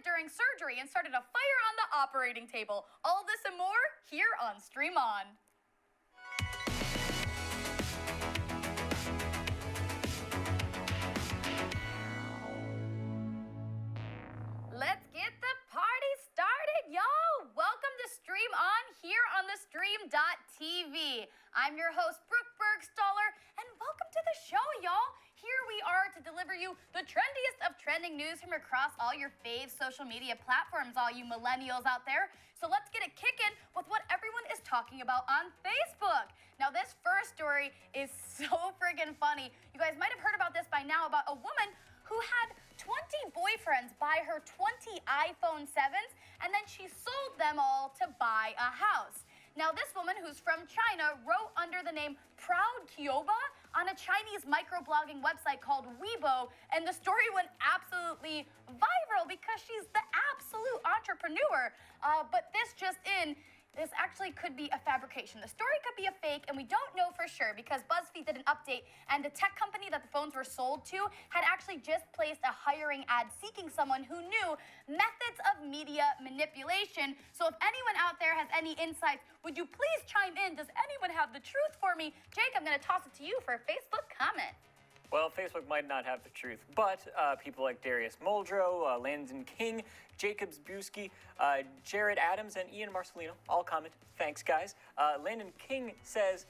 during surgery and started a fire on the operating table. All this and more here on Stream On. Let's get the party started, y'all. Welcome to Stream On here on theStream.tv. I'm your host, Brooke Bergstaller, and welcome to the show, y'all. Here we are to deliver you the trendiest of trending news from across all your fave social media platforms, all you millennials out there. So let's get it kicking with what everyone is talking about on Facebook. Now, this first story is so friggin' funny. You guys might have heard about this by now, about a woman who had 20 boyfriends buy her 20 iPhone 7s, and then she sold them all to buy a house. Now, this woman, who's from China, wrote under the name Proud Kyoba on a Chinese microblogging website called Weibo, and the story went absolutely viral because she's the absolute entrepreneur. But this actually could be a fabrication. The story could be a fake, and we don't know for sure because BuzzFeed did an update, and the tech company that the phones were sold to had actually just placed a hiring ad seeking someone who knew methods of media manipulation. So if anyone out there has any insights, would you please chime in? Does anyone have the truth for me? Jake, I'm going to toss it to you for a Facebook comment. Well, Facebook might not have the truth, but people like Darius Muldrow, Landon King, Jacobs Busky, Jared Adams, and Ian Marcelino all comment. Thanks, guys. Landon King says,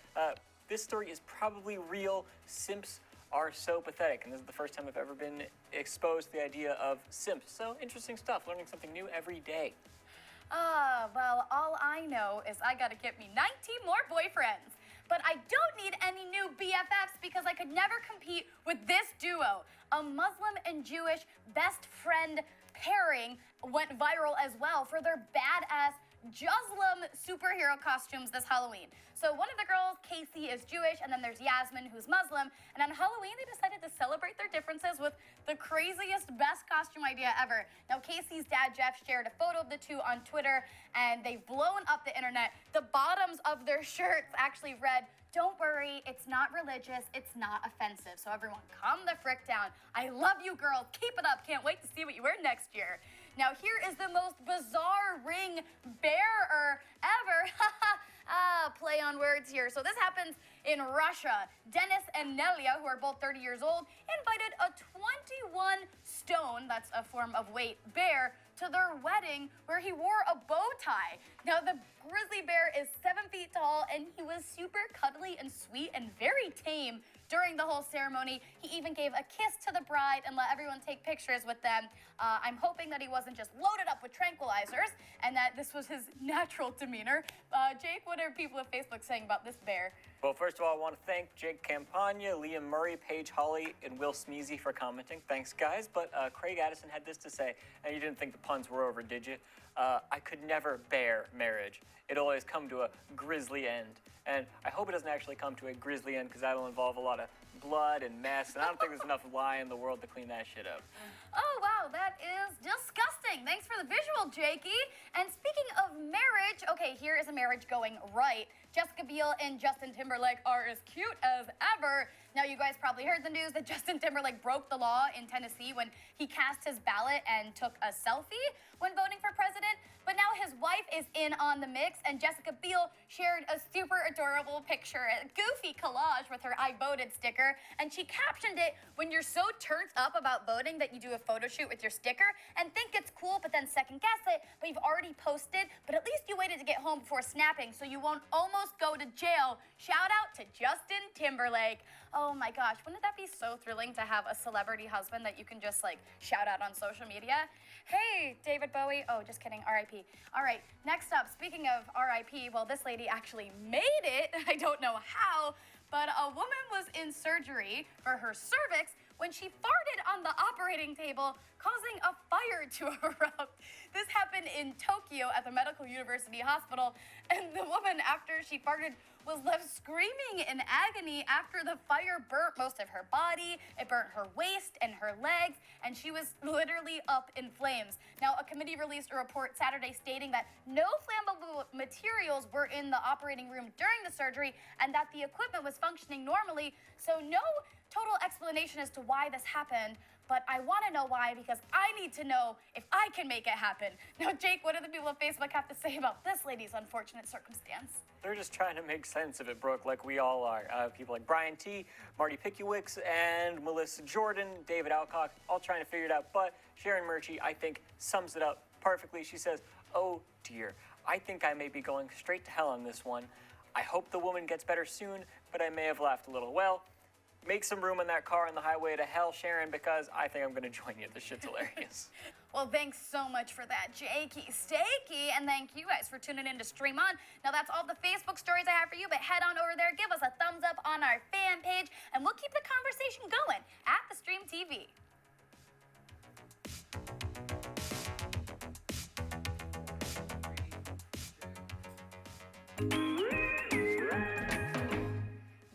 this story is probably real. Simps are so pathetic. And this is the first time I've ever been exposed to the idea of simps. So interesting stuff, learning something new every day. Well, all I know is I gotta get me 19 more boyfriends. But I don't need any new BFFs because I could never compete with this duo. A Muslim and Jewish best friend pairing went viral as well for their badass Muslim superhero costumes this Halloween. So one of the girls, Casey, is Jewish, and then there's Yasmin, who's Muslim. And on Halloween, they decided to celebrate their differences with the craziest, best costume idea ever. Now, Casey's dad, Jeff, shared a photo of the two on Twitter, and they've blown up the internet. The bottoms of their shirts actually read, "Don't worry, it's not religious, it's not offensive." So everyone, calm the frick down. I love you, girls. Keep it up. Can't wait to see what you wear next year. Now, here is the most bizarre ring bearer ever. Play on words here. So this happens in Russia. Dennis and Nelia, who are both 30 years old, invited a 21 stone, that's a form of weight, bear to their wedding where he wore a bow tie. Now, the grizzly bear is 7 feet tall, and he was super cuddly and sweet and very tame during the whole ceremony. He even gave a kiss to the bride and let everyone take pictures with them. I'm hoping that he wasn't just loaded up with tranquilizers and that this was his natural demeanor. Jake, what are people at Facebook saying about this bear? Well, first of all, I want to thank Jake Campagna, Liam Murray, Paige Holly, and Will Smeezy for commenting. Thanks, guys. But Craig Addison had this to say, and you didn't think the puns were over, did you? I could never bear marriage. It'll always come to a grisly end. And I hope it doesn't actually come to a grisly end because that'll involve a lot of blood and mess, and I don't think there's enough lie in the world to clean that shit up. Oh, wow, that is disgusting. Thanks for the visual, Jakey. And speaking of marriage, okay, here is a marriage going right. Jessica Biel and Justin Timberlake are as cute as ever. Now, you guys probably heard the news that Justin Timberlake broke the law in Tennessee when he cast his ballot and took a selfie when voting for president. But now his wife is in on the mix, and Jessica Biel shared a super adorable picture, a goofy collage with her "I voted" sticker, and she captioned it, "When you're so turned up about voting that you do a photo shoot with your sticker and think it's cool, but then second guess it, but you've already posted, but at least you waited to get home before snapping so you won't almost go to jail. Shout out to Justin Timberlake." Oh my gosh, wouldn't that be so thrilling to have a celebrity husband that you can just like shout out on social media? Hey, David Bowie. Oh, just kidding, R.I.P. All right, next up, speaking of R.I.P., well, this lady actually made it. I don't know how, but a woman was in surgery for her cervix when she farted on the operating table, causing a fire to erupt. This happened in Tokyo at the Medical University Hospital, and the woman, after she farted, was left screaming in agony after the fire burnt most of her body. It burnt her waist and her legs, and she was literally up in flames. Now, a committee released a report Saturday stating that no flammable materials were in the operating room during the surgery and that the equipment was functioning normally, so no total explanation as to why this happened. but I want to know why because I need to know if I can make it happen. Now, Jake, what do the people on Facebook have to say about this lady's unfortunate circumstance? They're just trying to make sense of it, Brooke, like we all are. People like Brian T., Marty Pickiewicz, and Melissa Jordan, David Alcock, all trying to figure it out. But Sharon Murchie, I think, sums it up perfectly. She says, "Oh dear, I think I may be going straight to hell on this one. I hope the woman gets better soon, but I may have laughed a little." Well, make some room in that car on the highway to hell, Sharon, because I think I'm going to join you. This shit's hilarious. Well, thanks so much for that, Jakey Stakey, and thank you guys for tuning in to Stream On. Now, that's all the Facebook stories I have for you, but head on over there, give us a thumbs up on our fan page, and we'll keep the conversation going at theStreamtv.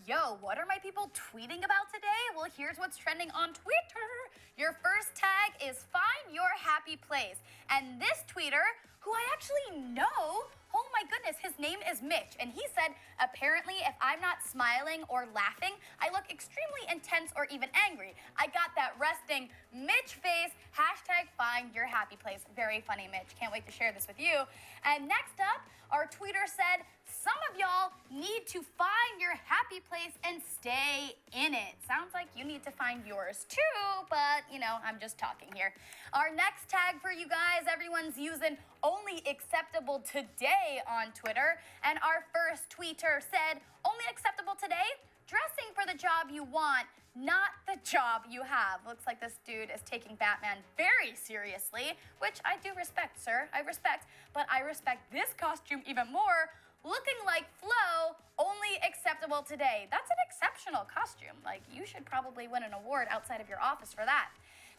Yo, what are my people tweeting about today? Well, here's what's trending on Twitter. Your first tag is Find Your Happy Place. And this tweeter, who I actually know, oh my goodness, his name is Mitch. And he said, apparently, if I'm not smiling or laughing, I look extremely intense or even angry. I got that resting Mitch face, hashtag Find Your Happy Place. Very funny, Mitch. Can't wait to share this with you. And next up, our tweeter said, some of y'all need to find your happy place and stay in it. Sounds like you need to find yours too, but you know, I'm just talking here. Our next tag for you guys, everyone's using only acceptable today on Twitter. And our first tweeter said, only acceptable today? Dressing for the job you want, not the job you have. Looks like this dude is taking Batman very seriously, which I do respect, sir. I respect, but I respect this costume even more. Looking like Flo, only acceptable today. That's an exceptional costume. Like, you should probably win an award outside of your office for that.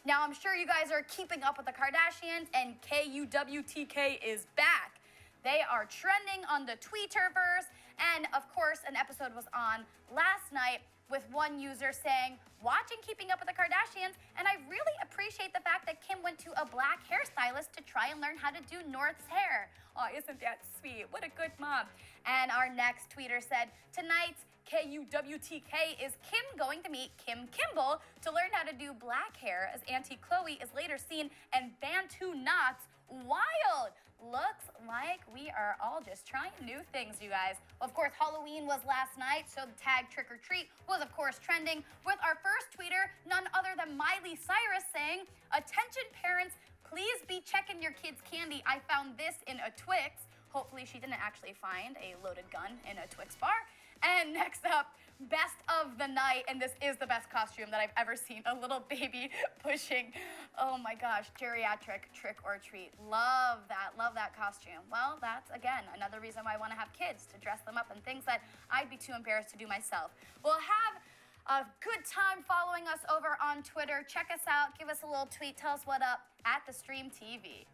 Now, I'm sure you guys are keeping up with the Kardashians, and KUWTK is back. They are trending on the Twitterverse, and of course, an episode was on last night with one user saying, watching Keeping Up with the Kardashians, and I really appreciate the fact that Kim went to a black hairstylist to try and learn how to do North's hair. Oh, isn't that sweet? What a good mom. And our next tweeter said, tonight's KUWTK is Kim going to meet Kim Kimball to learn how to do black hair as Auntie Chloe is later seen in Bantu knots. Wild! Looks like we are all just trying new things, you guys. Of course, Halloween was last night, so the tag Trick or Treat was, of course, trending with our first tweeter, none other than Miley Cyrus, saying, attention parents, please be checking your kids' candy. I found this in a Twix. Hopefully she didn't actually find a loaded gun in a Twix bar. And next up, best of the night, and this is the best costume that I've ever seen, a little baby pushing, oh my gosh, geriatric Trick or Treat. Love that costume. Well, that's, again, another reason why I want to have kids, to dress them up in things that I'd be too embarrassed to do myself. We'll have a good time following us over on Twitter. Check us out, give us a little tweet, tell us what up at theStreamtv.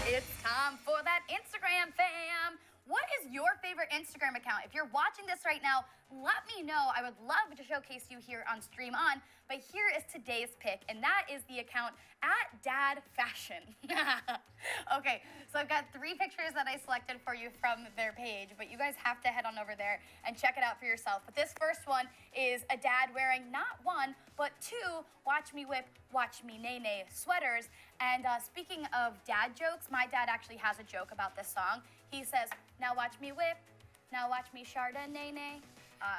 It's time for that Instagram fam. What is your favorite Instagram account? If you're watching this right now, let me know. I would love to showcase you here on Stream On. But here is today's pick, and that is the account @dadfashion. Okay, so I've got 3 pictures that I selected for you from their page, but you guys have to head on over there and check it out for yourself. But this first one is a dad wearing not 1, but 2 Watch Me Whip, Watch Me Nay Nay sweaters. And speaking of dad jokes, my dad actually has a joke about this song. He says, now watch me whip, now watch me Chardonnay nay.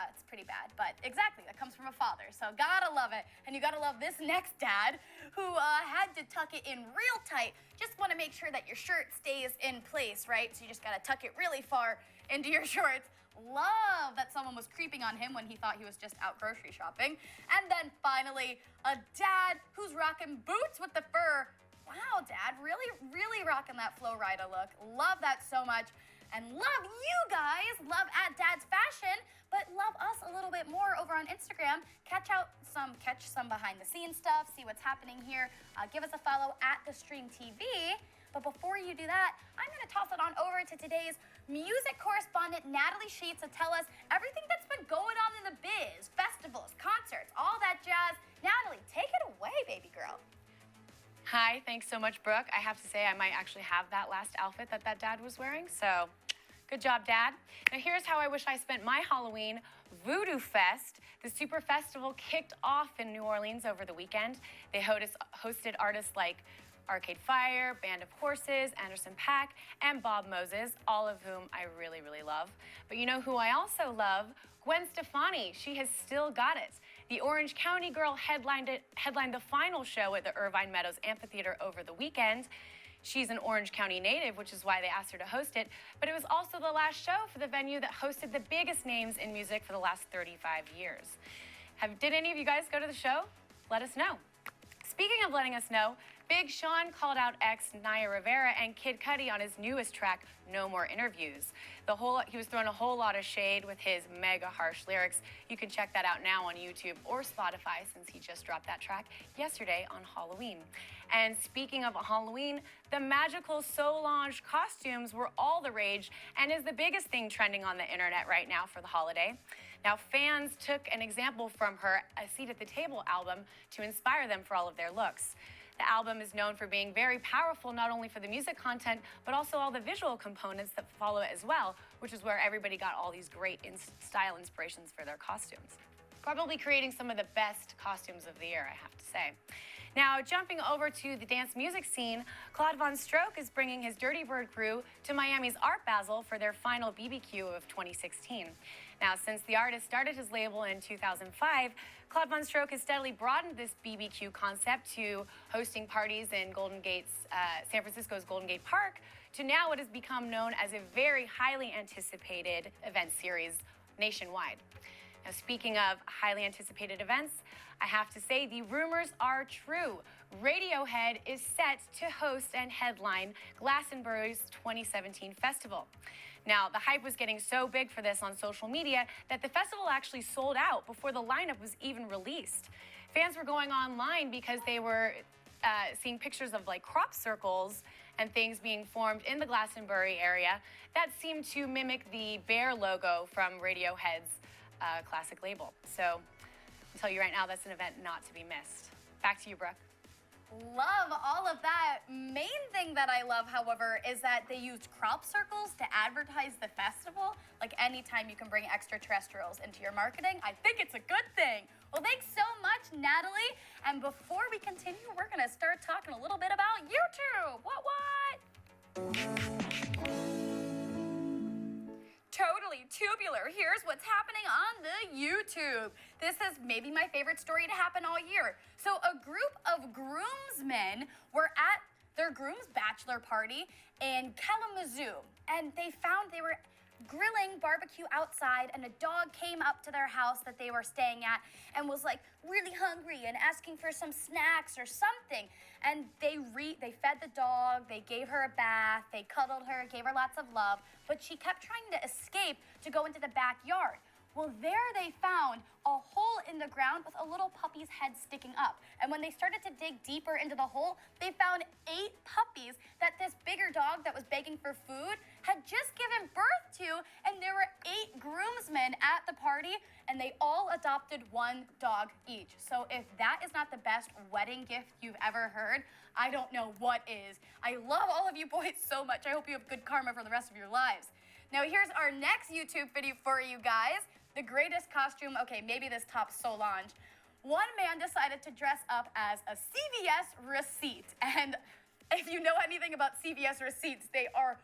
It's pretty bad, but exactly, that comes from a father, so gotta love it. And you gotta love this next dad who had to tuck it in real tight. Just wanna make sure that your shirt stays in place, right? So you just gotta tuck it really far into your shorts. Love that someone was creeping on him when he thought he was just out grocery shopping. And then finally, a dad who's rocking boots with the fur. Wow, Dad, really rocking that Flo Rida look. Love that so much. And love you guys. Love @dadsfashion, but love us a little bit more over on Instagram. Catch some behind the scenes stuff, see what's happening here. Give us a follow at theStreamtv. But before you do that, I'm going to toss it on over to today's music correspondent, Natalie Sheets, to tell us everything that's been going on in the biz, festivals, concerts, all that jazz. Natalie, take it away, baby girl. Hi, thanks so much, Brooke. I have to say I might actually have that last outfit that dad was wearing, so good job, Dad. Now here's how I wish I spent my Halloween. Voodoo Fest, the super festival, kicked off in New Orleans over the weekend. They hosted artists like Arcade Fire, Band of Horses, Anderson .Paak, and Bob Moses, all of whom I really, really love. But you know who I also love? Gwen Stefani. She has still got it. The Orange County girl headlined the final show at the Irvine Meadows Amphitheater over the weekend. She's an Orange County native, which is why they asked her to host it, but it was also the last show for the venue that hosted the biggest names in music for the last 35 years. Did any of you guys go to the show? Let us know. Speaking of letting us know, Big Sean called out ex Naya Rivera and Kid Cudi on his newest track, No More Interviews. He was throwing a whole lot of shade with his mega harsh lyrics. You can check that out now on YouTube or Spotify since he just dropped that track yesterday on Halloween. And speaking of Halloween, the magical Solange costumes were all the rage and is the biggest thing trending on the internet right now for the holiday. Now, fans took an example from her A Seat at the Table album to inspire them for all of their looks. The album is known for being very powerful, not only for the music content, but also all the visual components that follow it as well, which is where everybody got all these great style inspirations for their costumes. Probably creating some of the best costumes of the year, I have to say. Now, jumping over to the dance music scene, Claude Von Stroke is bringing his Dirty Bird crew to Miami's Art Basel for their final BBQ of 2016. Now, since the artist started his label in 2005, Claude Von Stroke has steadily broadened this BBQ concept to hosting parties in San Francisco's Golden Gate Park, to now what has become known as a very highly anticipated event series nationwide. Now, speaking of highly anticipated events, I have to say the rumors are true. Radiohead is set to host and headline Glastonbury's 2017 festival. Now, the hype was getting so big for this on social media that the festival actually sold out before the lineup was even released. Fans were going online because they were seeing pictures of like crop circles and things being formed in the Glastonbury area that seemed to mimic the bear logo from Radiohead's classic label. So I'll tell you right now, that's an event not to be missed. Back to you, Brooke. Love all of that. Main thing that I love, however, is that they used crop circles to advertise the festival. Like anytime you can bring extraterrestrials into your marketing, I think it's a good thing. Well, thanks so much, Natalie. And before we continue, we're gonna start talking a little bit about YouTube. What? Totally tubular. Here's what's happening on the YouTube. This is maybe my favorite story to happen all year. So a group of groomsmen were at their groom's bachelor party in Kalamazoo, and they were grilling barbecue outside, and a dog came up to their house that they were staying at and was like really hungry and asking for some snacks or something. And they fed the dog, they gave her a bath, they cuddled her, gave her lots of love, but she kept trying to escape to go into the backyard. Well, there they found a hole in the ground with a little puppy's head sticking up. And when they started to dig deeper into the hole, they found 8 puppies that this bigger dog that was begging for food had just given birth to. And there were 8 groomsmen at the party, and they all adopted 1 dog each. So if that is not the best wedding gift you've ever heard, I don't know what is. I love all of you boys so much. I hope you have good karma for the rest of your lives. Now here's our next YouTube video for you guys. The greatest costume, okay, maybe this tops Solange. One man decided to dress up as a CVS receipt. And if you know anything about CVS receipts, they are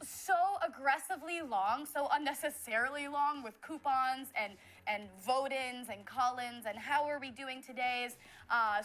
so aggressively long, so unnecessarily long, with coupons and vote-ins and call-ins and how are we doing today's.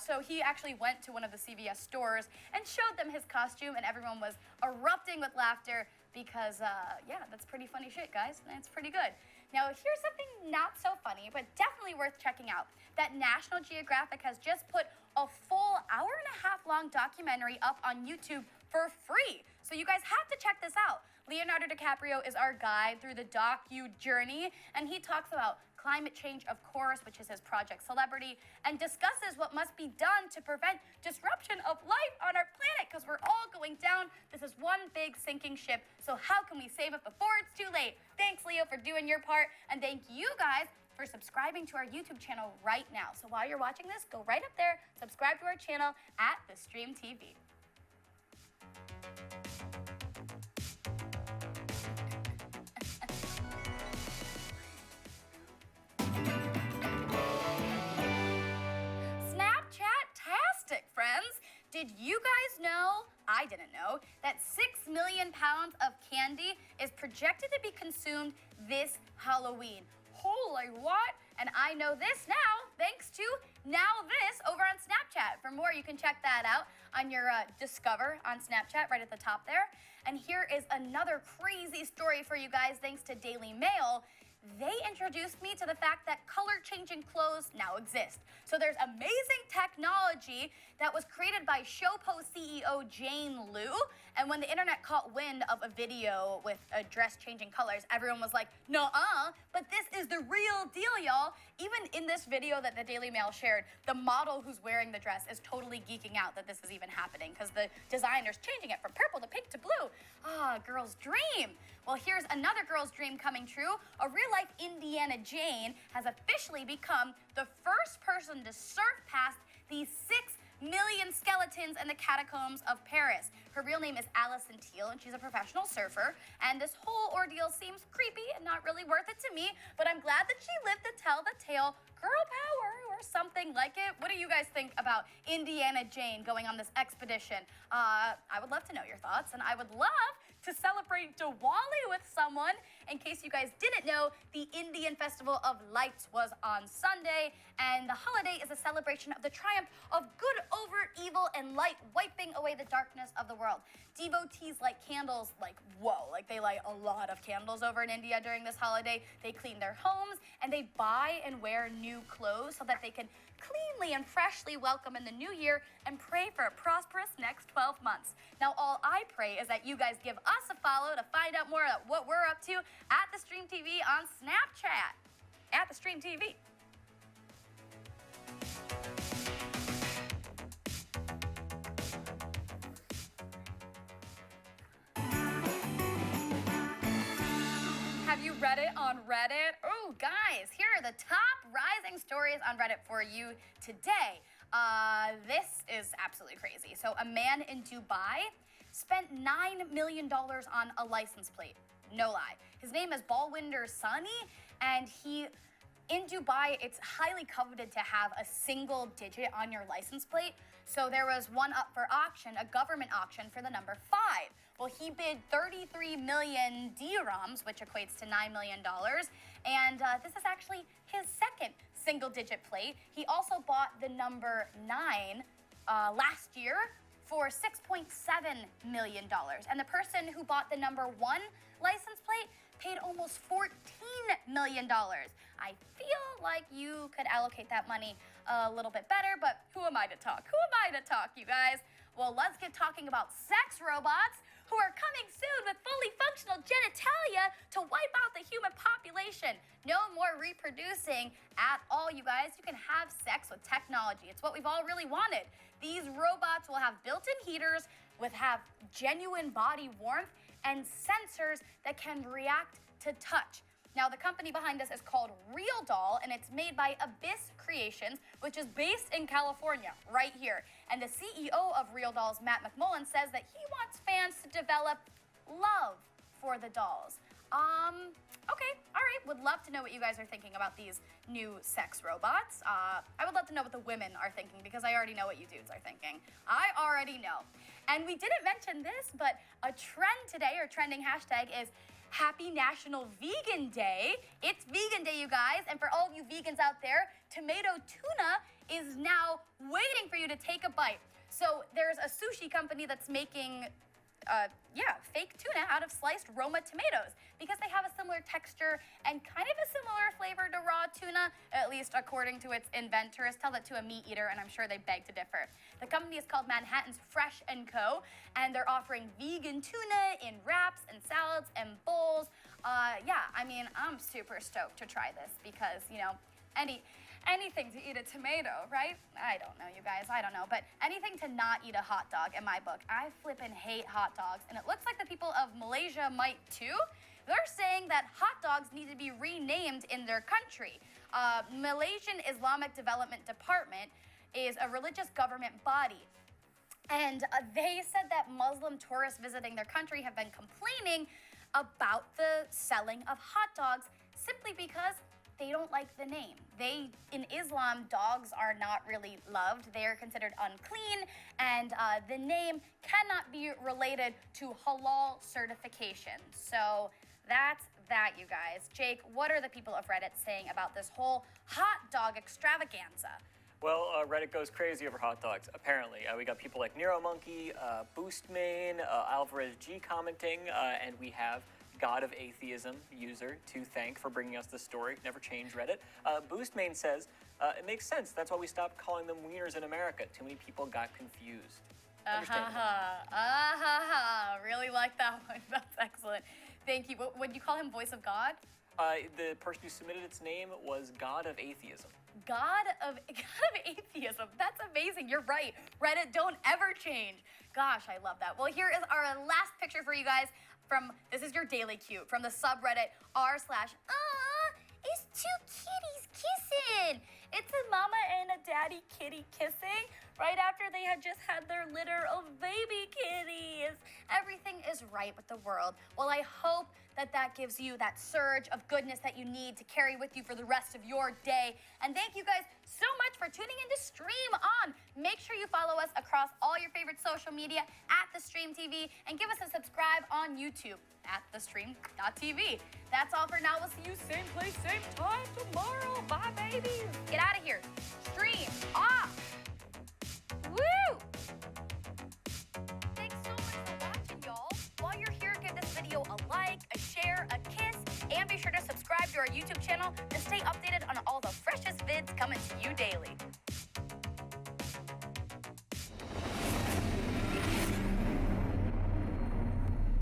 So he actually went to one of the CVS stores and showed them his costume, and everyone was erupting with laughter because, yeah, that's pretty funny shit, guys. That's pretty good. Now, here's something not so funny, but definitely worth checking out. That National Geographic has just put a full hour-and-a-half long documentary up on YouTube for free. So you guys have to check this out. Leonardo DiCaprio is our guide through the docu-journey, and he talks about climate change, of course, which is his project Celebrity, and discusses what must be done to prevent disruption of life on our planet, because we're all going down. This is one big sinking ship, so how can we save it before it's too late? Thanks, Leo, for doing your part, and thank you guys for subscribing to our YouTube channel right now. So while you're watching this, go right up there, subscribe to our channel at theStreamtv. Snapchat-tastic, friends. Did you guys know, I didn't know, that 6 million pounds of candy is projected to be consumed this Halloween? Holy what? And I know this now thanks to Now This over on Snapchat. For more, you can check that out on your Discover on Snapchat right at the top there. And here is another crazy story for you guys thanks to Daily Mail. They introduced me to the fact that color-changing clothes now exist. So there's amazing technology that was created by Showpo CEO Jane Liu. And when the internet caught wind of a video with a dress changing colors, everyone was like, nuh-uh, but this is the real deal, y'all. Even in this video that the Daily Mail shared, the model who's wearing the dress is totally geeking out that this is even happening because the designer's changing it from purple to pink to blue. Ah, girl's dream. Well, here's another girl's dream coming true. A real-life Indiana Jane has officially become the first person to surf past the 6 million skeletons in the catacombs of Paris. Her real name is Alison Teal, and she's a professional surfer. And this whole ordeal seems creepy and not really worth it to me, but I'm glad that she lived to tell the tale. Girl power, or something like it. What do you guys think about Indiana Jane going on this expedition? I would love to know your thoughts, and I would love to celebrate Diwali with someone. In case you guys didn't know, the Indian Festival of Lights was on Sunday, and the holiday is a celebration of the triumph of good over evil and light wiping away the darkness of the world. Devotees light candles like, whoa, like they light a lot of candles over in India during this holiday. They clean their homes, and they buy and wear new clothes so that they can cleanly and freshly welcome in the new year and pray for a prosperous next 12 months. Now, all I pray is that you guys give us a follow to find out more about what we're up to at theStreamtv on Snapchat. At theStreamtv. Have you read it on Reddit? Oh, guys, here are the top rising stories on Reddit for you today. This is absolutely crazy. So a man in Dubai spent $9 million on a license plate. No lie. His name is Balwinder Sani, and in Dubai, it's highly coveted to have a single digit on your license plate. So there was one up for auction, a government auction for the number 5. Well, he bid 33 million dirhams, which equates to $9 million. And this is actually his second single-digit plate. He also bought the number 9 last year for $6.7 million. And the person who bought the number 1 license plate paid almost $14 million. I feel like you could allocate that money a little bit better, but who am I to talk? Who am I to talk, you guys? Well, let's get talking about sex robots who are coming soon with fully functional genitalia to wipe out the human population. No more reproducing at all, you guys. You can have sex with technology. It's what we've all really wanted. These robots will have built-in heaters, have genuine body warmth, and sensors that can react to touch. Now, the company behind this is called Real Doll, and it's made by Abyss Creations, which is based in California, right here. And the CEO of Real Dolls, Matt McMullen, says that he wants fans to develop love for the dolls. Okay, all right. Would love to know what you guys are thinking about these new sex robots. I would love to know what the women are thinking, because I already know what you dudes are thinking. I already know. And we didn't mention this, but a trend today, or trending hashtag, is Happy National Vegan Day. It's Vegan Day, you guys. And for all of you vegans out there, tomato tuna is now waiting for you to take a bite. So there's a sushi company that's making fake tuna out of sliced Roma tomatoes because they have a similar texture and kind of a similar flavor to raw tuna, at least according to its inventors. Tell that to a meat eater, and I'm sure they beg to differ. The company is called Manhattan's Fresh & Co., and they're offering vegan tuna in wraps and salads and bowls. I mean, I'm super stoked to try this because, you know, anything to eat a tomato, right? I don't know, you guys, I don't know. But anything to not eat a hot dog in my book. I flippin' hate hot dogs, and it looks like the people of Malaysia might too. they're saying that hot dogs need to be renamed in their country. Malaysian Islamic Development Department is a religious government body. And they said that Muslim tourists visiting their country have been complaining about the selling of hot dogs simply because they don't like the name. In Islam, dogs are not really loved. They are considered unclean, and the name cannot be related to halal certification. So that's that, you guys. Jake, what are the people of Reddit saying about this whole hot dog extravaganza? Well, Reddit goes crazy over hot dogs, apparently. We got people like Nero Monkey, Boostmain, Alvarez G commenting, and we have God of Atheism user to thank for bringing us this story. Never change Reddit. Boostmain says, it makes sense. That's why we stopped calling them wieners in America. Too many people got confused. Really like that one. That's excellent. Thank you. Would you call him Voice of God? The person who submitted its name was God of Atheism. God of Atheism. That's amazing. You're right. Reddit, don't ever change. Gosh, I love that. Well, here is our last picture for you guys this is your daily cute from the subreddit r/it's two kitties kissing. It's a mama and a daddy kitty kissing right after they had just had their litter of baby kitties. Everything is right with the world. Well, I hope that gives you that surge of goodness that you need to carry with you for the rest of your day. And thank you guys so much for tuning in to Stream On. Make sure you follow us across all your favorite social media at theStreamtv and give us a subscribe on YouTube at theStreamtv. That's all for now. We'll see you same place, same time tomorrow. Bye, babies. Get out of here. Stream off. Woo! Thanks so much for watching, y'all. While you're here, give this video a like, a share, a kiss, and be sure to subscribe to our YouTube channel to stay updated on all the freshest vids coming to you daily.